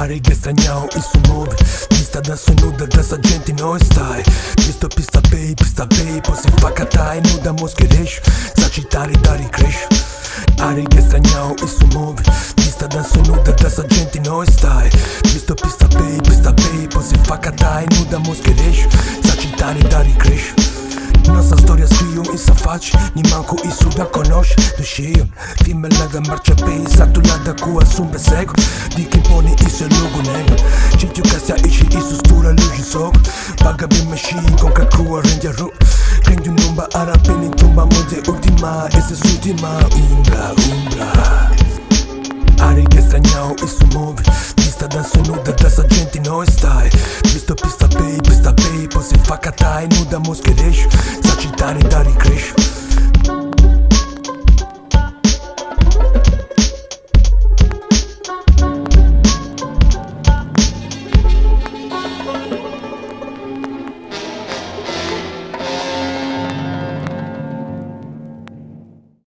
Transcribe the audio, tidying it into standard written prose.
Ari che straniamo e su muove. Pista da su nuda, dessa gente não stai. Pista bem, você fa catai. Nuda moschereș, sacitari dari creș. Ari che straniamo e su muove. Pista da su nuda, dessa gente não stai. Pista bem, você fa catai. Nuda moschereș, sacitari dari creș. Nossa storia scriu e sa faci, ni manco isso da conosce. Do cheio, filme da marcia bem, sato lá da cua sumbe seco. Di quem pone isso é logo nego. Gente que se aishi isso stura luji soco. Paga bem machine com que crua rende ru. Quem numba arapene em tumba monte ultima, essa é última umbra. Ari che straniamo e su muove. Pista da su nuda, dessa gente não stai. Pista bem, você fa catai. Nuda moschereș, sacitari dari creș.